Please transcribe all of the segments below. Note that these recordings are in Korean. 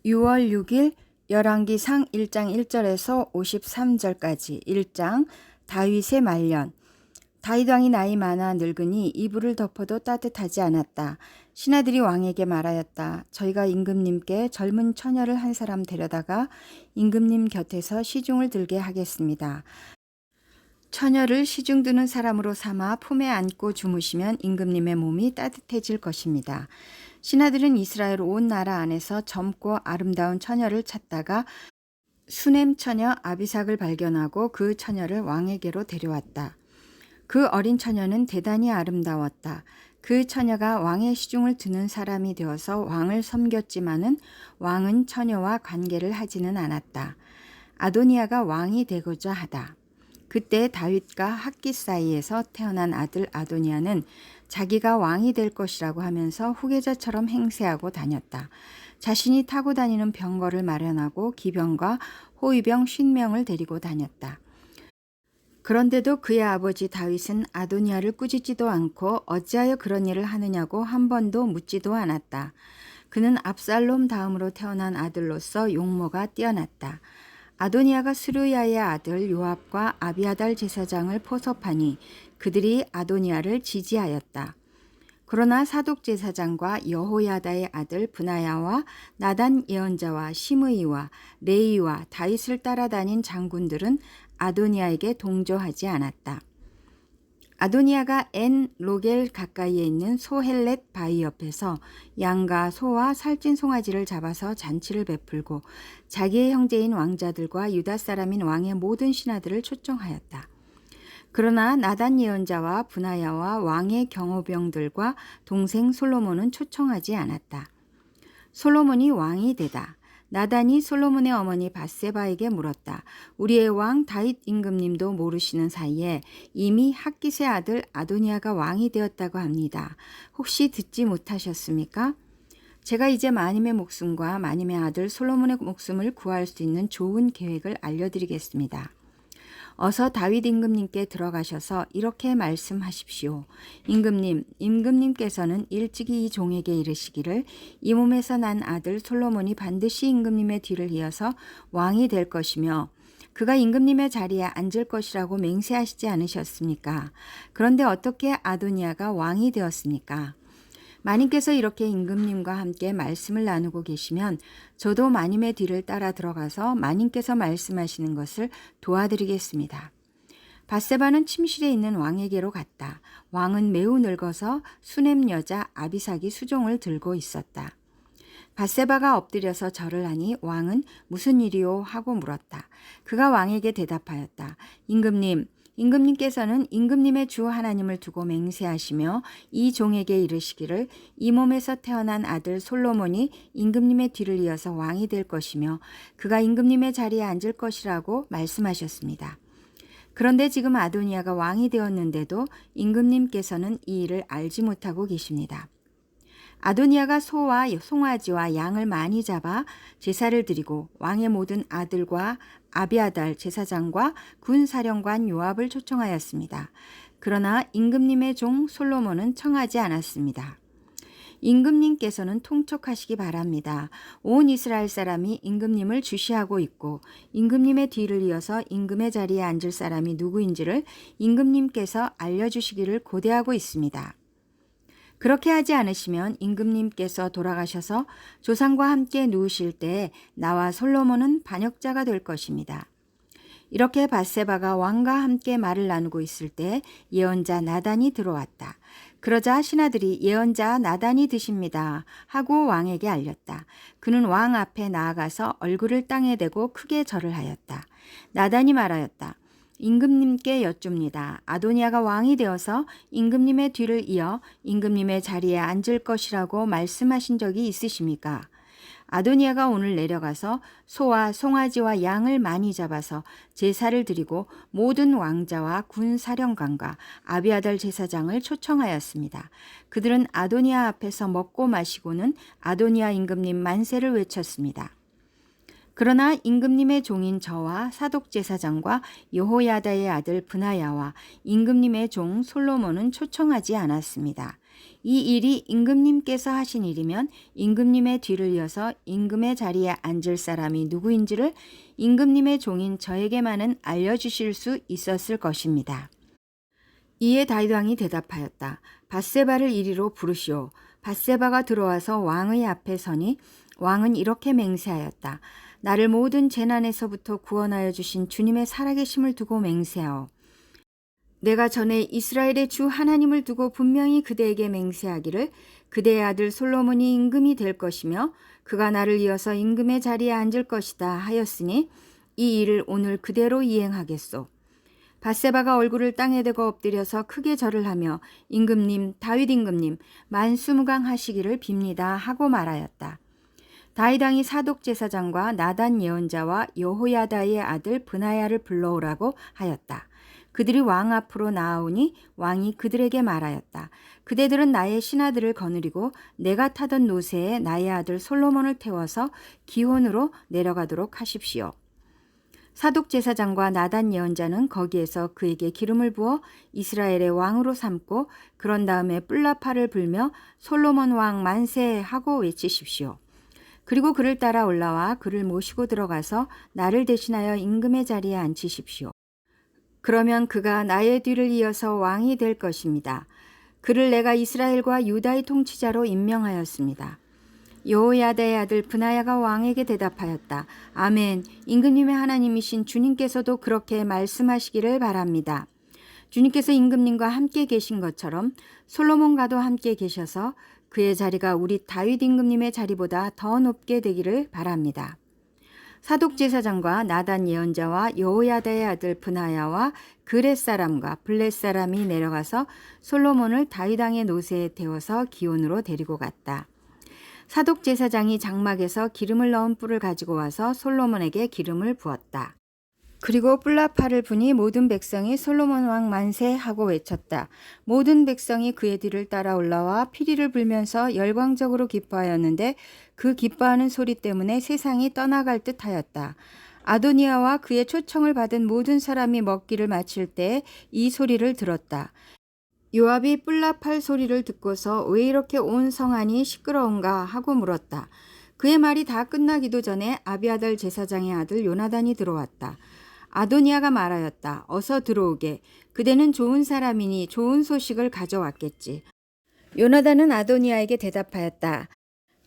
6월 6일 열왕기상 1장 1절에서 53절까지 1장 다윗의 말년. 다윗 왕이 나이 많아 늙으니 이불을 덮어도 따뜻하지 않았다. 신하들이 왕에게 말하였다. 저희가 임금님께 젊은 처녀를 한 사람 데려다가 임금님 곁에서 시중을 들게 하겠습니다. 처녀를 시중 드는 사람으로 삼아 품에 안고 주무시면 임금님의 몸이 따뜻해질 것입니다. 신하들은 이스라엘 온 나라 안에서 젊고 아름다운 처녀를 찾다가 수넴 처녀 아비삭을 발견하고 그 처녀를 왕에게로 데려왔다. 그 어린 처녀는 대단히 아름다웠다. 그 처녀가 왕의 시중을 드는 사람이 되어서 왕을 섬겼지만은 왕은 처녀와 관계를 하지는 않았다. 아도니아가 왕이 되고자 하다. 그때 다윗과 학깃 사이에서 태어난 아들 아도니아는 자기가 왕이 될 것이라고 하면서 후계자처럼 행세하고 다녔다. 자신이 타고 다니는 병거를 마련하고 기병과 호위병 50명을 데리고 다녔다. 그런데도 그의 아버지 다윗은 아도니아를 꾸짖지도 않고 어찌하여 그런 일을 하느냐고 한 번도 묻지도 않았다. 그는 압살롬 다음으로 태어난 아들로서 용모가 뛰어났다. 아도니아가 스루야의 아들 요압과 아비아달 제사장을 포섭하니 그들이 아도니아를 지지하였다. 그러나 사독 제사장과 여호야다의 아들 브나야와 나단 예언자와 시므이와 레이와 다윗을 따라다닌 장군들은 아도니아에게 동조하지 않았다. 아도니아가 엔 로겔 가까이에 있는 소헬렛 바위 옆에서 양과 소와 살찐 송아지를 잡아서 잔치를 베풀고 자기의 형제인 왕자들과 유다 사람인 왕의 모든 신하들을 초청하였다. 그러나 나단 예언자와 브나야와 왕의 경호병들과 동생 솔로몬은 초청하지 않았다. 솔로몬이 왕이 되다. 나단이 솔로몬의 어머니 밧세바에게 물었다. 우리의 왕 다윗 임금님도 모르시는 사이에 이미 학깃의 아들 아도니아가 왕이 되었다고 합니다. 혹시 듣지 못하셨습니까? 제가 이제 마님의 목숨과 마님의 아들 솔로몬의 목숨을 구할 수 있는 좋은 계획을 알려드리겠습니다. 어서 다윗 임금님께 들어가셔서 이렇게 말씀하십시오. 임금님께서는 일찍이 이 종에게 이르시기를 이 몸에서 난 아들 솔로몬이 반드시 임금님의 뒤를 이어서 왕이 될 것이며 그가 임금님의 자리에 앉을 것이라고 맹세하시지 않으셨습니까? 그런데 어떻게 아도니아가 왕이 되었습니까? 마님께서 이렇게 임금님과 함께 말씀을 나누고 계시면 저도 마님의 뒤를 따라 들어가서 마님께서 말씀하시는 것을 도와드리겠습니다. 밧세바는 침실에 있는 왕에게로 갔다. 왕은 매우 늙어서 수넴 여자 아비삭이 수종을 들고 있었다. 밧세바가 엎드려서 절을 하니 왕은 무슨 일이오 하고 물었다. 그가 왕에게 대답하였다. 임금님께서는 임금님의 주 하나님을 두고 맹세하시며 이 종에게 이르시기를 이 몸에서 태어난 아들 솔로몬이 임금님의 뒤를 이어서 왕이 될 것이며 그가 임금님의 자리에 앉을 것이라고 말씀하셨습니다. 그런데 지금 아도니아가 왕이 되었는데도 임금님께서는 이 일을 알지 못하고 계십니다. 아도니아가 소와 송아지와 양을 많이 잡아 제사를 드리고 왕의 모든 아들과 아비아달 제사장과 군사령관 요압을 초청하였습니다. 그러나 임금님의 종 솔로몬은 청하지 않았습니다. 임금님께서는 통촉하시기 바랍니다. 온 이스라엘 사람이 임금님을 주시하고 있고 임금님의 뒤를 이어서 임금의 자리에 앉을 사람이 누구인지를 임금님께서 알려주시기를 고대하고 있습니다. 그렇게 하지 않으시면 임금님께서 돌아가셔서 조상과 함께 누우실 때 나와 솔로몬은 반역자가 될 것입니다. 이렇게 밧세바가 왕과 함께 말을 나누고 있을 때 예언자 나단이 들어왔다. 그러자 신하들이 예언자 나단이 드십니다 하고 왕에게 알렸다. 그는 왕 앞에 나아가서 얼굴을 땅에 대고 크게 절을 하였다. 나단이 말하였다. 임금님께 여쭙니다. 아도니아가 왕이 되어서 임금님의 뒤를 이어 임금님의 자리에 앉을 것이라고 말씀하신 적이 있으십니까? 아도니아가 오늘 내려가서 소와 송아지와 양을 많이 잡아서 제사를 드리고 모든 왕자와 군사령관과 아비아달 제사장을 초청하였습니다. 그들은 아도니아 앞에서 먹고 마시고는 아도니아 임금님 만세를 외쳤습니다. 그러나 임금님의 종인 저와 사독 제사장과 여호야다의 아들 브나야와 임금님의 종 솔로몬은 초청하지 않았습니다. 이 일이 임금님께서 하신 일이면 임금님의 뒤를 이어서 임금의 자리에 앉을 사람이 누구인지를 임금님의 종인 저에게만은 알려주실 수 있었을 것입니다. 이에 다윗 왕이 대답하였다. 밧세바를 이리로 부르시오. 밧세바가 들어와서 왕의 앞에 서니 왕은 이렇게 맹세하였다. 나를 모든 재난에서부터 구원하여 주신 주님의 살아계심을 두고 맹세하오. 내가 전에 이스라엘의 주 하나님을 두고 분명히 그대에게 맹세하기를 그대의 아들 솔로몬이 임금이 될 것이며 그가 나를 이어서 임금의 자리에 앉을 것이다 하였으니 이 일을 오늘 그대로 이행하겠소. 밧세바가 얼굴을 땅에 대고 엎드려서 크게 절을 하며 임금님 다윗 임금님 만수무강하시기를 빕니다 하고 말하였다. 다윗 왕이 사독 제사장과 나단 예언자와 여호야다의 아들 브나야를 불러오라고 하였다. 그들이 왕 앞으로 나아오니 왕이 그들에게 말하였다. 그대들은 나의 신하들을 거느리고 내가 타던 노새에 나의 아들 솔로몬을 태워서 기혼으로 내려가도록 하십시오. 사독 제사장과 나단 예언자는 거기에서 그에게 기름을 부어 이스라엘의 왕으로 삼고 그런 다음에 뿔라파를 불며 솔로몬 왕 만세 하고 외치십시오. 그리고 그를 따라 올라와 그를 모시고 들어가서 나를 대신하여 임금의 자리에 앉히십시오. 그러면 그가 나의 뒤를 이어서 왕이 될 것입니다. 그를 내가 이스라엘과 유다의 통치자로 임명하였습니다. 여호야다의 아들 브나야가 왕에게 대답하였다. 아멘. 임금님의 하나님이신 주님께서도 그렇게 말씀하시기를 바랍니다. 주님께서 임금님과 함께 계신 것처럼 솔로몬과도 함께 계셔서 그의 자리가 우리 다윗 임금님의 자리보다 더 높게 되기를 바랍니다. 사독 제사장과 나단 예언자와 여호야다의 아들 브나야와 그렛 사람과 블렛 사람이 내려가서 솔로몬을 다윗 왕의 노새에 태워서 기온으로 데리고 갔다. 사독 제사장이 장막에서 기름을 넣은 뿔을 가지고 와서 솔로몬에게 기름을 부었다. 그리고 뿔라파를 부니 모든 백성이 솔로몬 왕 만세 하고 외쳤다. 모든 백성이 그의 뒤를 따라 올라와 피리를 불면서 열광적으로 기뻐하였는데 그 기뻐하는 소리 때문에 세상이 떠나갈 듯하였다. 아도니아와 그의 초청을 받은 모든 사람이 먹기를 마칠 때 이 소리를 들었다. 요압이 뿔라팔 소리를 듣고서 왜 이렇게 온 성안이 시끄러운가 하고 물었다. 그의 말이 다 끝나기도 전에 아비아달 제사장의 아들 요나단이 들어왔다. 아도니아가 말하였다. 어서 들어오게. 그대는 좋은 사람이니 좋은 소식을 가져왔겠지. 요나단은 아도니아에게 대답하였다.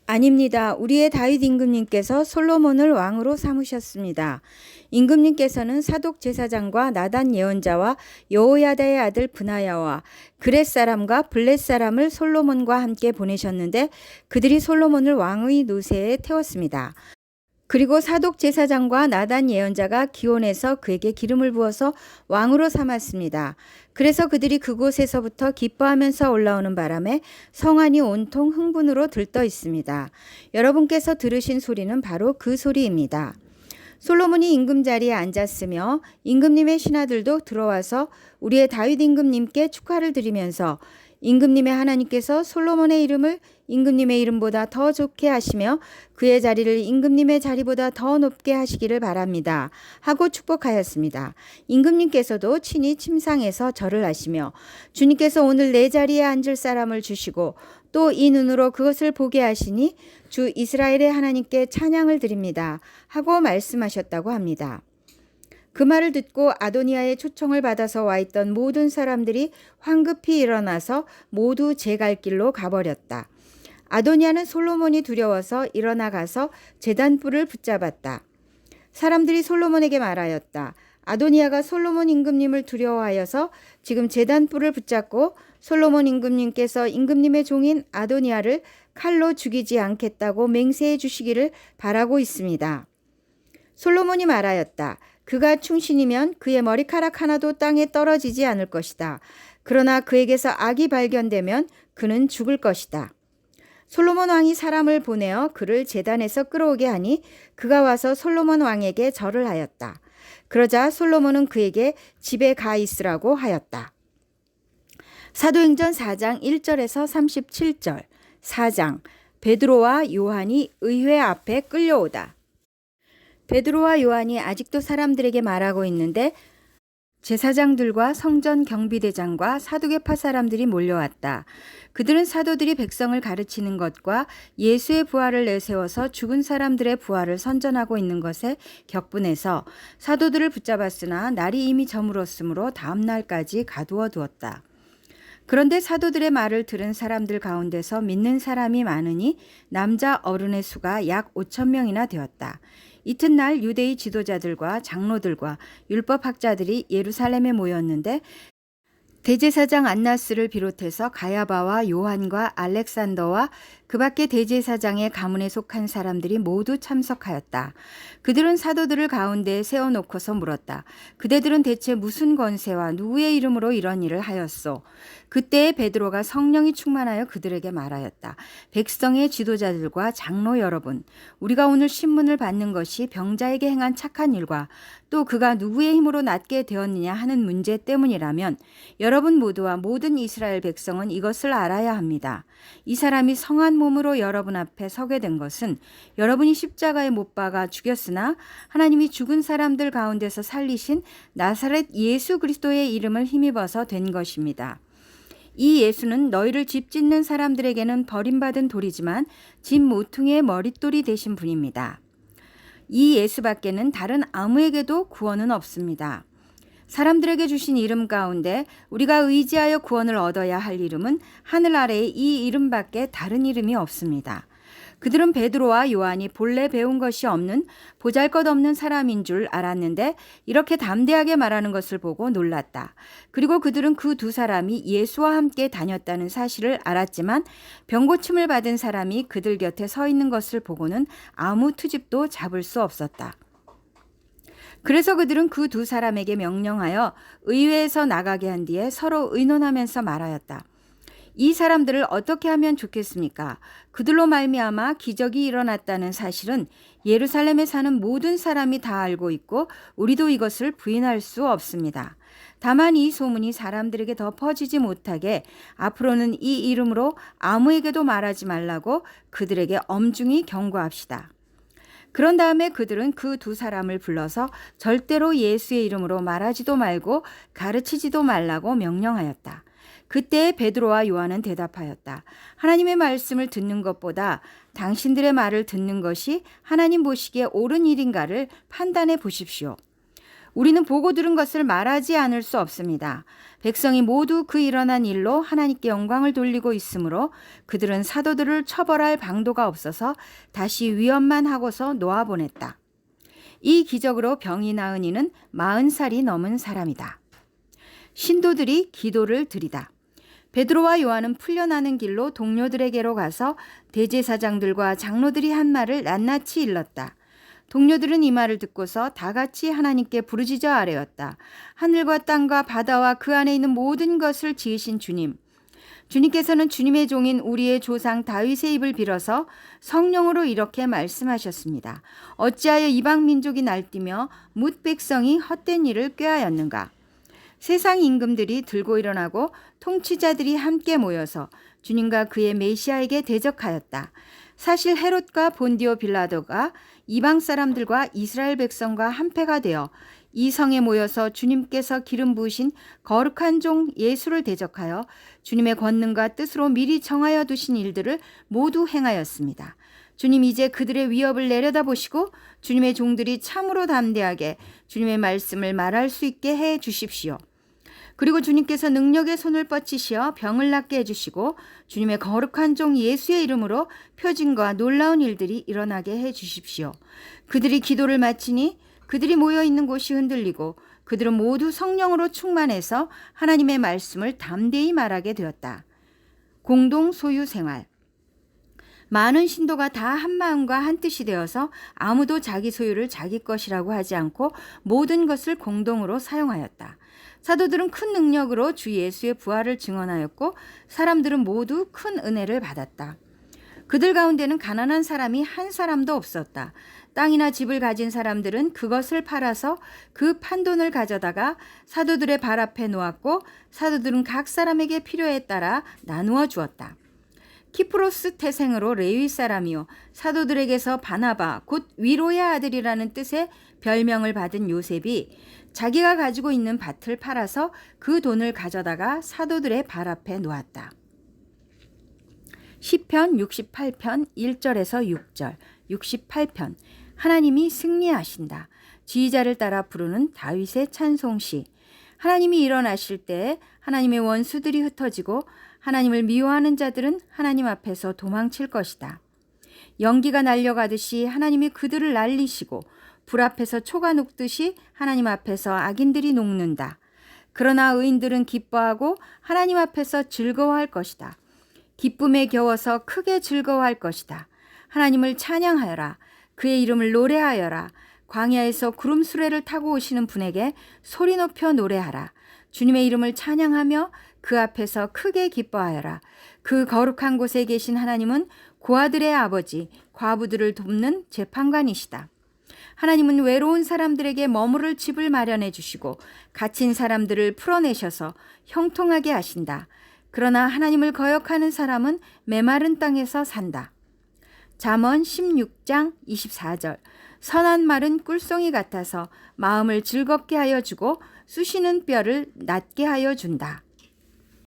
아닙니다. 우리의 다윗 임금님께서 솔로몬을 왕으로 삼으셨습니다. 임금님께서는 사독 제사장과 나단 예언자와 여호야다의 아들 브나야와 그렛 사람과 블렛 사람을 솔로몬과 함께 보내셨는데 그들이 솔로몬을 왕의 노새에 태웠습니다. 그리고 사독 제사장과 나단 예언자가 기온에서 그에게 기름을 부어서 왕으로 삼았습니다. 그래서 그들이 그곳에서부터 기뻐하면서 올라오는 바람에 성안이 온통 흥분으로 들떠 있습니다. 여러분께서 들으신 소리는 바로 그 소리입니다. 솔로몬이 임금 자리에 앉았으며 임금님의 신하들도 들어와서 우리의 다윗 임금님께 축하를 드리면서 임금님의 하나님께서 솔로몬의 이름을 임금님의 이름보다 더 좋게 하시며 그의 자리를 임금님의 자리보다 더 높게 하시기를 바랍니다. 하고 축복하였습니다. 임금님께서도 친히 침상에서 절을 하시며 주님께서 오늘 내 자리에 앉을 사람을 주시고 또 이 눈으로 그것을 보게 하시니 주 이스라엘의 하나님께 찬양을 드립니다. 하고 말씀하셨다고 합니다. 그 말을 듣고 아도니아의 초청을 받아서 와 있던 모든 사람들이 황급히 일어나서 모두 제 갈 길로 가버렸다. 아도니아는 솔로몬이 두려워서 일어나 가서 제단뿔을 붙잡았다. 사람들이 솔로몬에게 말하였다. 아도니아가 솔로몬 임금님을 두려워하여서 지금 제단뿔을 붙잡고 솔로몬 임금님께서 임금님의 종인 아도니아를 칼로 죽이지 않겠다고 맹세해 주시기를 바라고 있습니다. 솔로몬이 말하였다. 그가 충신이면 그의 머리카락 하나도 땅에 떨어지지 않을 것이다. 그러나 그에게서 악이 발견되면 그는 죽을 것이다. 솔로몬 왕이 사람을 보내어 그를 제단에서 끌어오게 하니 그가 와서 솔로몬 왕에게 절을 하였다. 그러자 솔로몬은 그에게 집에 가 있으라고 하였다. 사도행전 4장 1절에서 37절 4장 베드로와 요한이 의회 앞에 끌려오다. 베드로와 요한이 아직도 사람들에게 말하고 있는데 제사장들과 성전 경비대장과 사두개파 사람들이 몰려왔다. 그들은 사도들이 백성을 가르치는 것과 예수의 부활을 내세워서 죽은 사람들의 부활을 선전하고 있는 것에 격분해서 사도들을 붙잡았으나 날이 이미 저물었으므로 다음 날까지 가두어 두었다. 그런데 사도들의 말을 들은 사람들 가운데서 믿는 사람이 많으니 남자 어른의 수가 약 5천 명이나 되었다. 이튿날 유대의 지도자들과 장로들과 율법학자들이 예루살렘에 모였는데 대제사장 안나스를 비롯해서 가야바와 요한과 알렉산더와 그 밖에 대제사장의 가문에 속한 사람들이 모두 참석하였다. 그들은 사도들을 가운데에 세워놓고서 물었다. 그대들은 대체 무슨 권세와 누구의 이름으로 이런 일을 하였소? 그때에 베드로가 성령이 충만하여 그들에게 말하였다. 백성의 지도자들과 장로 여러분, 우리가 오늘 신문을 받는 것이 병자에게 행한 착한 일과 또 그가 누구의 힘으로 낫게 되었느냐 하는 문제 때문이라면 여러분 모두와 모든 이스라엘 백성은 이것을 알아야 합니다. 이 사람이 성한 몸으로 여러분 앞에 서게 된 것은 여러분이 십자가에 못 박아 죽였으나 하나님이 죽은 사람들 가운데서 살리신 나사렛 예수 그리스도의 이름을 힘입어서 된 것입니다. 이 예수는 너희를 집 짓는 사람들에게는 버림받은 돌이지만 집 모퉁이의 머릿돌이 되신 분입니다. 이 예수밖에는 다른 아무에게도 구원은 없습니다. 사람들에게 주신 이름 가운데 우리가 의지하여 구원을 얻어야 할 이름은 하늘 아래에 이 이름밖에 다른 이름이 없습니다. 그들은 베드로와 요한이 본래 배운 것이 없는 보잘것없는 사람인 줄 알았는데 이렇게 담대하게 말하는 것을 보고 놀랐다. 그리고 그들은 그 두 사람이 예수와 함께 다녔다는 사실을 알았지만 병고침을 받은 사람이 그들 곁에 서 있는 것을 보고는 아무 트집도 잡을 수 없었다. 그래서 그들은 그 두 사람에게 명령하여 의회에서 나가게 한 뒤에 서로 의논하면서 말하였다. 이 사람들을 어떻게 하면 좋겠습니까? 그들로 말미암아 기적이 일어났다는 사실은 예루살렘에 사는 모든 사람이 다 알고 있고 우리도 이것을 부인할 수 없습니다. 다만 이 소문이 사람들에게 더 퍼지지 못하게 앞으로는 이 이름으로 아무에게도 말하지 말라고 그들에게 엄중히 경고합시다. 그런 다음에 그들은 그 두 사람을 불러서 절대로 예수의 이름으로 말하지도 말고 가르치지도 말라고 명령하였다. 그때 베드로와 요한은 대답하였다. 하나님의 말씀을 듣는 것보다 당신들의 말을 듣는 것이 하나님 보시기에 옳은 일인가를 판단해 보십시오. 우리는 보고 들은 것을 말하지 않을 수 없습니다. 백성이 모두 그 일어난 일로 하나님께 영광을 돌리고 있으므로 그들은 사도들을 처벌할 방도가 없어서 다시 위협만 하고서 놓아보냈다. 이 기적으로 병이 나은 이는 40살이 넘은 사람이다. 신도들이 기도를 드리다. 베드로와 요한은 풀려나는 길로 동료들에게로 가서 대제사장들과 장로들이 한 말을 낱낱이 일렀다. 동료들은 이 말을 듣고서 다 같이 하나님께 부르짖어 아뢰었다. 하늘과 땅과 바다와 그 안에 있는 모든 것을 지으신 주님. 주님께서는 주님의 종인 우리의 조상 다윗의 입을 빌어서 성령으로 이렇게 말씀하셨습니다. 어찌하여 이방 민족이 날뛰며 뭇 백성이 헛된 일을 꾀하였는가. 세상 임금들이 들고 일어나고 통치자들이 함께 모여서 주님과 그의 메시아에게 대적하였다. 사실 헤롯과 본디오 빌라도가 이방 사람들과 이스라엘 백성과 한패가 되어 이 성에 모여서 주님께서 기름 부으신 거룩한 종 예수를 대적하여 주님의 권능과 뜻으로 미리 정하여 두신 일들을 모두 행하였습니다. 주님 이제 그들의 위협을 내려다보시고 주님의 종들이 참으로 담대하게 주님의 말씀을 말할 수 있게 해 주십시오. 그리고 주님께서 능력의 손을 뻗치시어 병을 낫게 해주시고 주님의 거룩한 종 예수의 이름으로 표징과 놀라운 일들이 일어나게 해 주십시오. 그들이 기도를 마치니 그들이 모여있는 곳이 흔들리고 그들은 모두 성령으로 충만해서 하나님의 말씀을 담대히 말하게 되었다. 공동 소유 생활. 많은 신도가 다 한마음과 한뜻이 되어서 아무도 자기 소유를 자기 것이라고 하지 않고 모든 것을 공동으로 사용하였다. 사도들은 큰 능력으로 주 예수의 부활을 증언하였고 사람들은 모두 큰 은혜를 받았다. 그들 가운데는 가난한 사람이 한 사람도 없었다. 땅이나 집을 가진 사람들은 그것을 팔아서 그 판돈을 가져다가 사도들의 발 앞에 놓았고 사도들은 각 사람에게 필요에 따라 나누어 주었다. 키프로스 태생으로 레위 사람이요 사도들에게서 바나바 곧 위로의 아들이라는 뜻의 별명을 받은 요셉이 자기가 가지고 있는 밭을 팔아서 그 돈을 가져다가 사도들의 발 앞에 놓았다. 시편 68편 1절에서 6절. 68편 하나님이 승리하신다. 지휘자를 따라 부르는 다윗의 찬송시. 하나님이 일어나실 때 하나님의 원수들이 흩어지고 하나님을 미워하는 자들은 하나님 앞에서 도망칠 것이다. 연기가 날려가듯이 하나님이 그들을 날리시고 불 앞에서 초가 녹듯이 하나님 앞에서 악인들이 녹는다. 그러나 의인들은 기뻐하고 하나님 앞에서 즐거워할 것이다. 기쁨에 겨워서 크게 즐거워할 것이다. 하나님을 찬양하여라. 그의 이름을 노래하여라. 광야에서 구름 수레를 타고 오시는 분에게 소리 높여 노래하라. 주님의 이름을 찬양하며 그 앞에서 크게 기뻐하여라. 그 거룩한 곳에 계신 하나님은 고아들의 아버지, 과부들을 돕는 재판관이시다. 하나님은 외로운 사람들에게 머무를 집을 마련해 주시고 갇힌 사람들을 풀어내셔서 형통하게 하신다. 그러나 하나님을 거역하는 사람은 메마른 땅에서 산다. 잠언 16장 24절. 선한 말은 꿀송이 같아서 마음을 즐겁게 하여 주고 쑤시는 뼈를 낫게 하여 준다.